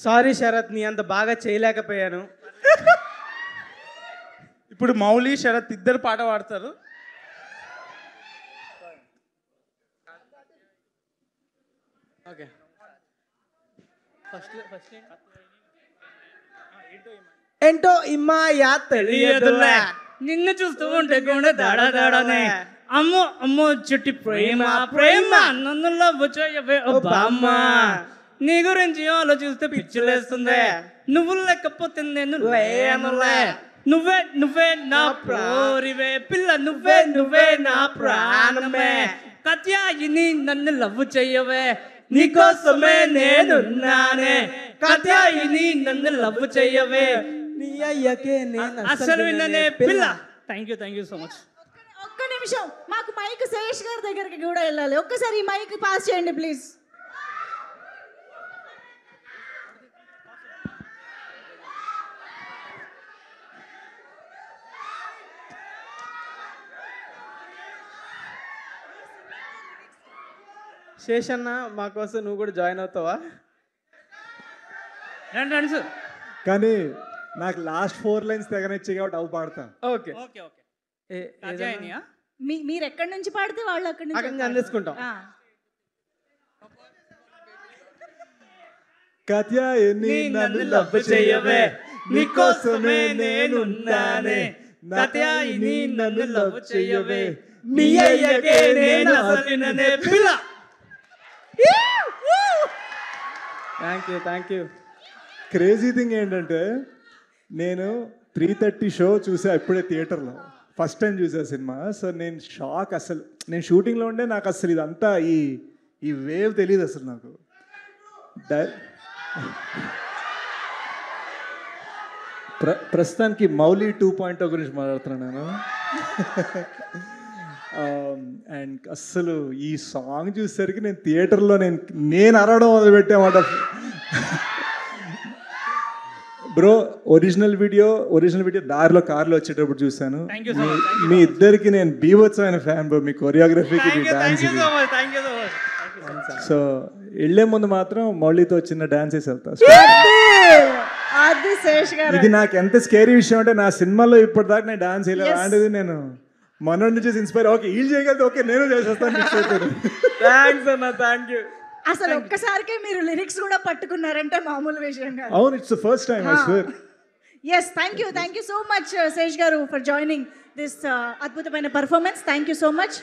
Sorry Sarath, నీ అంత బాగా చేయలేకపోయాను. ఇప్పుడు మౌలి శరత్ ఇద్దరు పాట పాడతారు. ఓకే, ఏంటో ఇమ్మా యా తెలియదులే, నిన్ను చూస్తూ ఉంటే గుండె దాడదాడనే, అమ్మో అమ్మో చుట్టి ప్రేమ ప్రేమ, నన్ను లవ్ చేయవే ఓ బామ్మ, నీ గురించి ఆలోచిస్తే పిచ్చిలేస్తుంది, నువ్వు లేకపోతే నేను లేనులే, నువ్వే నువ్వే నా ప్రోరివే పిల్ల, నువ్వే నువ్వే నా ప్రాణమే, కత్యాయిని నన్ను లవ్ చెయ్యవే, నీకోసమే నేనున్నానే, కత్యాయిని నన్ను లవ్ చెయ్యవే, నీ అయ్యకే నేను అసలు విన్ననే పిల్ల. Thank you so much. ఒక్క నిమిషం, మాకు మైక్ శేష్ గారి దగ్గరికి కూడా వెళ్ళాలి. ఒక్కసారి ఈ మైక్ పాస్ చేయండి ప్లీజ్. శేషన్న, మా కోసం నువ్వు కూడా జాయిన్ అవుతావా? రండి సార్. కానీ నాకు లాస్ట్ 4 లైన్స్ తెగనిచ్చి కాబట్టి అవి పాడతా. Okay okay okay. కత్యాయినియా? మీరు ఎక్కడి నుంచి పాడితే వాళ్ళు అక్కడి అక్కడి నుంచి నుంచి అందేసుకుంటాం. కత్యాయిని నన్ను లవ్ చెయ్యవే, నీకోసమే నేనున్నానే, కత్యాయిని నన్ను లవ్ చెయ్యవే, మీ అయ్యకే నేను అసలు విననే పిల్ల. Thank you. క్రేజీ థింగ్ ఏంటంటే నేను 3:30 షో చూసా ఇప్పుడే థియేటర్లో, ఫస్ట్ టైం చూసా సినిమా. సో నేను షాక్, అసలు నేను షూటింగ్లో ఉండే నాకు అసలు ఇదంతా ఈ వేవ్ తెలియదు అసలు నాకు. ప్రస్తుతానికి మౌలి 2.0 గురించి మాట్లాడుతున్నాను నేను. అండ్ అస్సలు ఈ సాంగ్ చూసేసరికి నేను థియేటర్లో నేను అరవడం మొదలుపెట్టామాట. బ్రో, ఒరిజినల్ వీడియో దారిలో కార్లో వచ్చేటప్పుడు చూశాను. మీ ఇద్దరికి నేను బీభత్సమైన ఫ్యాన్ బ్రో, మీ కొరియోగ్రఫీకి, మీ డాన్స్కి. సో వెళ్ళే ముందు మాత్రం మౌలితో చిన్న డాన్స్ వేసి వెళ్తా. అది శేష్ గారు. ఇది నాకు ఎంత స్కేరీ విషయం అంటే, నా సినిమాలో ఇప్పటిదాకా నేను డాన్స్ వేయలేదు. అలాంటిది నేను మనోడి నుంచి ఇన్స్పైర్, ఓకే వీళ్ళు చేయగలిగితే ఓకే నేను చేసేస్తాను. థ్యాంక్స్ అన్న, థ్యాంక్ యూ. అసలు ఒక్కసారికే మీరు లిరిక్స్ కూడా పట్టుకున్నారంటే మామూలు విషయం కాదు. అవును, it's the first time I swear. Yes, thank you so much Sesh garu for joining this అద్భుతమైన performance. Thank you so much.